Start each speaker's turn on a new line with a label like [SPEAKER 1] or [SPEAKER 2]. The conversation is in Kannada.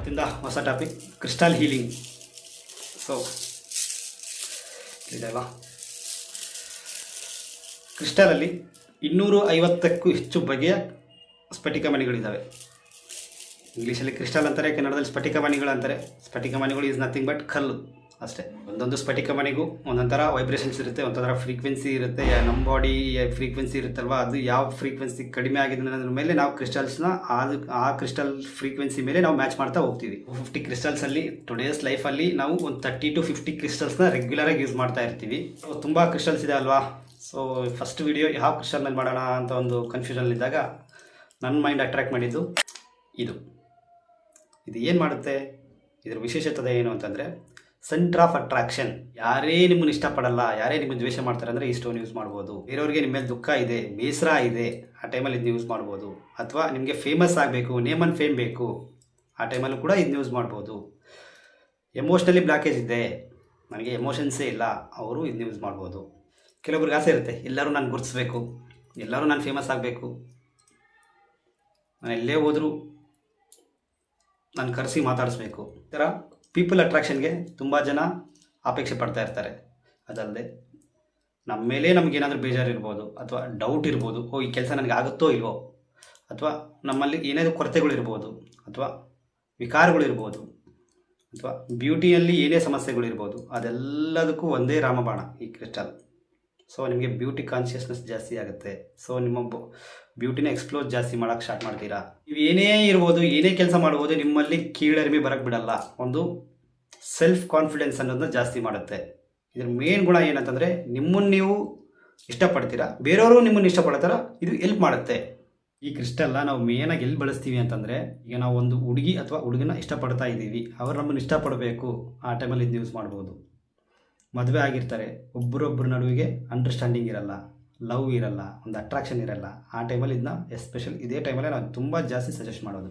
[SPEAKER 1] ಇವತ್ತಿಂದ ಹೊಸ ಟಾಪಿಕ್ ಕ್ರಿಸ್ಟಲ್ ಹೀಲಿಂಗ್. ಸೊ ಇದೆಲ್ಲ ಕ್ರಿಸ್ಟಲಲ್ಲಿ 250ಕ್ಕೂ ಹೆಚ್ಚು ಬಗೆಯ ಸ್ಫಟಿಕ ಮಣಿಗಳಿದ್ದಾವೆ. ಇಂಗ್ಲೀಷಲ್ಲಿ ಕ್ರಿಸ್ಟಲ್ ಅಂತಾರೆ, ಕನ್ನಡದಲ್ಲಿ ಸ್ಫಟಿಕ ಮಣಿಗಳು ಅಂತಾರೆ. ಸ್ಫಟಿಕ ಮಣಿಗಳು ಈಸ್ ನಥಿಂಗ್ ಬಟ್ ಕಲ್ಲು ಅಷ್ಟೇ. ಒಂದೊಂದು ಸ್ಫಟಿಕ ಮಣಿಗೂ ಒಂದೊಂಥರ ವೈಬ್ರೇಷನ್ಸ್ ಇರುತ್ತೆ, ಒಂಥರ ಫ್ರೀಕ್ವೆನ್ಸಿ ಇರುತ್ತೆ. ನಮ್ಮ ಬಾಡಿ ಫ್ರೀಕ್ವೆನ್ಸಿ ಇರುತ್ತಲ್ವ, ಅದು ಯಾವ ಫ್ರೀಕ್ವೆನ್ಸಿ ಕಡಿಮೆ ಆಗಿದೆ ಅನ್ನೋದ್ರ ಮೇಲೆ ನಾವು ಕ್ರಿಸ್ಟಲ್ಸ್ನ ಆ ಕ್ರಿಸ್ಟಲ್ ಫ್ರೀಕ್ವೆನ್ಸಿ ಮೇಲೆ ನಾವು ಮ್ಯಾಚ್ ಮಾಡ್ತಾ ಹೋಗ್ತೀವಿ. 50 ಕ್ರಿಸ್ಟಲ್ಸಲ್ಲಿ ಟುಡೇಸ್ ಲೈಫಲ್ಲಿ ನಾವು ಒಂದು 30 to 50 ಕ್ರಿಸ್ಟಲ್ಸ್ನ ರೆಗ್ಯುಲರಾಗಿ ಯೂಸ್ ಮಾಡ್ತಾ ಇರ್ತೀವಿ. ತುಂಬ ಕ್ರಿಸ್ಟಲ್ಸ್ ಇದೆ ಅಲ್ವಾ. ಸೊ ಫಸ್ಟ್ ವಿಡಿಯೋ ಯಾವ ಕ್ರಿಸ್ಟಲ್ ಮೇಲೆ ಮಾಡೋಣ ಅಂತ ಒಂದು ಕನ್ಫ್ಯೂಷನಲ್ಲಿದ್ದಾಗ ನನ್ನ ಮೈಂಡ್ ಅಟ್ರಾಕ್ಟ್ ಮಾಡಿದ್ದು ಇದು ಏನು ಮಾಡುತ್ತೆ, ಇದರ ವಿಶೇಷತೆ ಏನು ಅಂತಂದರೆ ಸೆಂಟರ್ ಆಫ್ ಅಟ್ರಾಕ್ಷನ್. ಯಾರೇ ನಿಮ್ಮನ್ನು ಇಷ್ಟಪಡಲ್ಲ, ಯಾರೇ ನಿಮ್ಮನ್ನು ದ್ವೇಷ ಮಾಡ್ತಾರೆ ಅಂದರೆ ಈ ಸ್ಟೋನ್ ಯೂಸ್ ಮಾಡ್ಬೋದು. ಬೇರೆಯವ್ರಿಗೆ ನಿಮ್ಮ ಮೇಲೆ ದುಃಖ ಇದೆ, ಬೇಸರ ಇದೆ, ಆ ಟೈಮಲ್ಲಿ ಇದನ್ನ ಯೂಸ್ ಮಾಡ್ಬೋದು. ಅಥವಾ ನಿಮಗೆ ಫೇಮಸ್ ಆಗಬೇಕು, ನೇಮ್ ಆ್ಯಂಡ್ ಫೇಮ್ ಬೇಕು, ಆ ಟೈಮಲ್ಲೂ ಕೂಡ ಇದನ್ನ ಯೂಸ್ ಮಾಡ್ಬೋದು. ಎಮೋಷ್ನಲಿ ಬ್ಲಾಕೇಜ್ ಇದೆ, ನನಗೆ ಎಮೋಷನ್ಸೇ ಇಲ್ಲ, ಅವರು ಇದನ್ನ ಯೂಸ್ ಮಾಡ್ಬೋದು. ಕೆಲವೊಬ್ರಿಗೆ ಆಸೆ ಇರುತ್ತೆ, ಎಲ್ಲರೂ ನಾನು ಗುರುತಿಸ್ಬೇಕು, ಎಲ್ಲರೂ ನಾನು ಫೇಮಸ್ ಆಗಬೇಕು, ನಾನು ಎಲ್ಲೇ ಹೋದರೂ ನಾನು ಕರೆಸಿ ಮಾತಾಡಿಸ್ಬೇಕು. ಈ ಥರ ಪೀಪಲ್ ಅಟ್ರಾಕ್ಷನ್ಗೆ ತುಂಬ ಜನ ಅಪೇಕ್ಷೆ ಪಡ್ತಾ ಇರ್ತಾರೆ. ಅದಲ್ಲದೆ ನಮ್ಮ ಮೇಲೆ ನಮಗೇನಾದರೂ ಬೇಜಾರಿರ್ಬೋದು, ಅಥವಾ ಡೌಟ್ ಇರ್ಬೋದು, ಈ ಕೆಲಸ ನನಗೆ ಆಗುತ್ತೋ ಇಲ್ವೋ, ಅಥವಾ ನಮ್ಮಲ್ಲಿ ಏನಾದರೂ ಕೊರತೆಗಳಿರ್ಬೋದು, ಅಥವಾ ವಿಕಾರಗಳಿರ್ಬೋದು, ಅಥವಾ ಬ್ಯೂಟಿಯಲ್ಲಿ ಏನೇ ಸಮಸ್ಯೆಗಳಿರ್ಬೋದು, ಅದೆಲ್ಲದಕ್ಕೂ ಒಂದೇ ರಾಮಬಾಣ ಈ ಕ್ರಿಸ್ಟಲ್. ಸೊ ನಿಮಗೆ ಬ್ಯೂಟಿ ಕಾನ್ಷಿಯಸ್ನೆಸ್ ಜಾಸ್ತಿ ಆಗುತ್ತೆ. ಸೊ ನಿಮ್ಮ ಬ್ಯೂಟಿನ ಎಕ್ಸ್ಪ್ಲೋರ್ ಜಾಸ್ತಿ ಮಾಡೋಕ್ಕೆ ಸ್ಟಾರ್ಟ್ ಮಾಡ್ತೀರಾ. ನೀವು ಏನೇ ಇರ್ಬೋದು, ಏನೇ ಕೆಲಸ ಮಾಡ್ಬೋದು, ನಿಮ್ಮಲ್ಲಿ ಕೀಳರಿಮೆ ಬರೋಕ್ಕೆ ಬಿಡಲ್ಲ. ಒಂದು ಸೆಲ್ಫ್ ಕಾನ್ಫಿಡೆನ್ಸ್ ಅನ್ನೋದನ್ನ ಜಾಸ್ತಿ ಮಾಡುತ್ತೆ. ಇದ್ರ ಮೇನ್ ಗುಣ ಏನಂತಂದರೆ, ನಿಮ್ಮನ್ನು ನೀವು ಇಷ್ಟಪಡ್ತೀರಾ, ಬೇರೆಯವರು ನಿಮ್ಮನ್ನು ಇಷ್ಟಪಡ್ತಾರ, ಇದು ಹೆಲ್ಪ್ ಮಾಡುತ್ತೆ. ಈ ಕ್ರಿಸ್ಟಲ್ನ ನಾವು ಮೇನಾಗಿ ಎಲ್ಲಿ ಬಳಸ್ತೀವಿ ಅಂತಂದರೆ, ಈಗ ನಾವು ಒಂದು ಹುಡುಗಿ ಅಥವಾ ಹುಡುಗನ ಇಷ್ಟಪಡ್ತಾ ಇದ್ದೀವಿ, ಅವ್ರು ನಮ್ಮನ್ನು ಇಷ್ಟಪಡಬೇಕು, ಆ ಟೈಮಲ್ಲಿ ಇದು ಯೂಸ್ ಮಾಡ್ಬೋದು. ಮದುವೆ ಆಗಿರ್ತಾರೆ, ಒಬ್ಬರೊಬ್ಬರ ನಡುವಿಗೆ ಅಂಡರ್ಸ್ಟ್ಯಾಂಡಿಂಗ್ ಇರಲ್ಲ, ಲವ್ ಇರಲ್ಲ, ಒಂದು ಅಟ್ರಾಕ್ಷನ್ ಇರಲ್ಲ, ಆ ಟೈಮಲ್ಲಿ ಇದನ್ನ ಎಸ್ಪೆಷಲ್ ಇದೇ ಟೈಮಲ್ಲಿ ನಾವು ತುಂಬ ಜಾಸ್ತಿ ಸಜೆಸ್ಟ್ ಮಾಡೋದು.